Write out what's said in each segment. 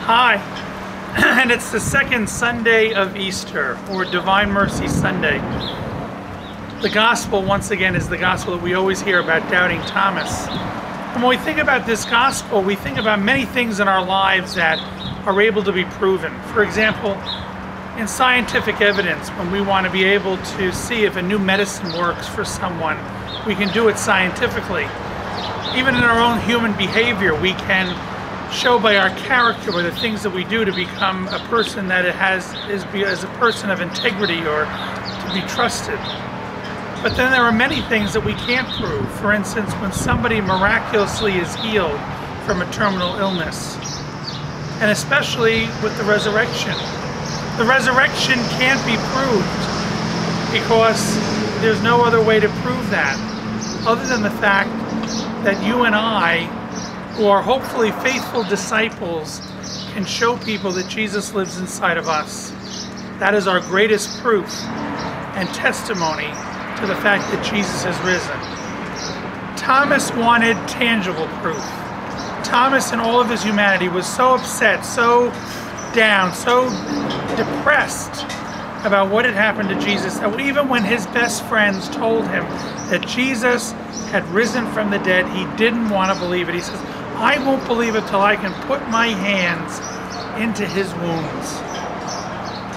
Hi, and it's the second Sunday of Easter, or Divine Mercy Sunday. The gospel, once again, is the gospel that we always hear about, doubting Thomas. And when we think about this gospel, we think about many things in our lives that are able to be proven. For example, in scientific evidence, when we want to be able to see if a new medicine works for someone, we can do it scientifically. Even in our own human behavior, we can show by our character or the things that we do to become a person that is a person of integrity or to be trusted. But then there are many things that we can't prove. For instance, when somebody miraculously is healed from a terminal illness, and especially with the resurrection. The resurrection can't be proved because there's no other way to prove that other than the fact that you and I, who are hopefully faithful disciples, can show people that Jesus lives inside of us. That is our greatest proof and testimony to the fact that Jesus has risen. Thomas wanted tangible proof. Thomas, in all of his humanity, was so upset, so down, so depressed about what had happened to Jesus that even when his best friends told him that Jesus had risen from the dead, he didn't want to believe it. He says, I won't believe it till I can put my hands into his wounds.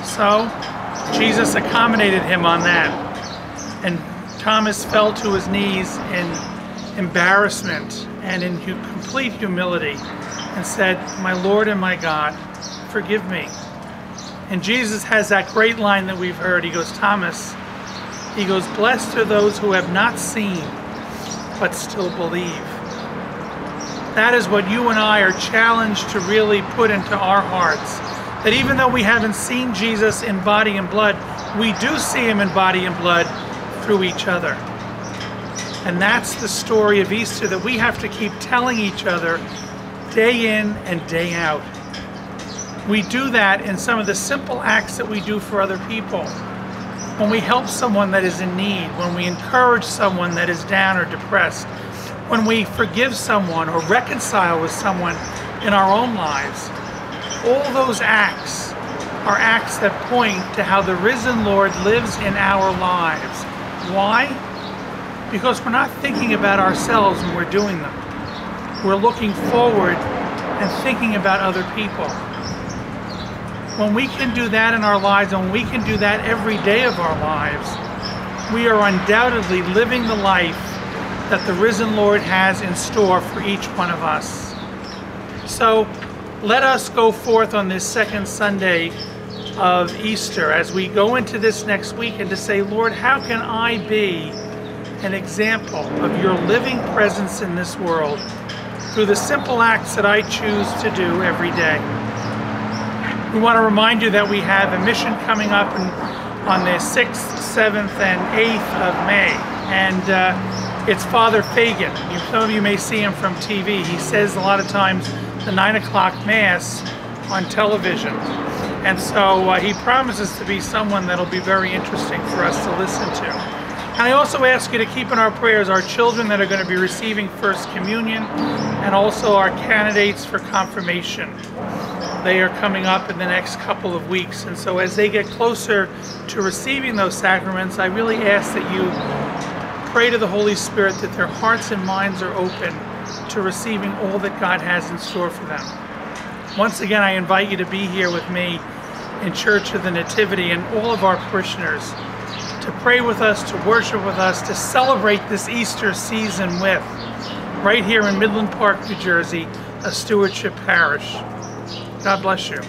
So Jesus accommodated him on that. And Thomas fell to his knees in embarrassment and in complete humility and said, my Lord and my God, forgive me. And Jesus has that great line that we've heard. He goes, Thomas, he goes, blessed are those who have not seen but still believe. That is what you and I are challenged to really put into our hearts. That even though we haven't seen Jesus in body and blood, we do see him in body and blood through each other. And that's the story of Easter that we have to keep telling each other day in and day out. We do that in some of the simple acts that we do for other people. When we help someone that is in need, when we encourage someone that is down or depressed, when we forgive someone or reconcile with someone in our own lives. All those acts are acts that point to how the risen Lord lives in our lives. Why? Because we're not thinking about ourselves when we're doing them. We're looking forward and thinking about other people. When we can do that in our lives, and when we can do that every day of our lives, we are undoubtedly living the life that the risen Lord has in store for each one of us. So let us go forth on this second Sunday of Easter as we go into this next week and to say, Lord, how can I be an example of your living presence in this world through the simple acts that I choose to do every day? We want to remind you that we have a mission coming up on the 6th, 7th, and 8th of May. And it's Father Fagan. Some of you may see him from TV. He says a lot of times the 9 o'clock Mass on television. And so he promises to be someone that'll be very interesting for us to listen to. And I also ask you to keep in our prayers our children that are going to be receiving First Communion and also our candidates for confirmation. They are coming up in the next couple of weeks. And so as they get closer to receiving those sacraments, I really ask that you pray to the Holy Spirit that their hearts and minds are open to receiving all that God has in store for them. Once again, I invite you to be here with me in Church of the Nativity and all of our parishioners to pray with us, to worship with us, to celebrate this Easter season with, right here in Midland Park, New Jersey, a stewardship parish. God bless you.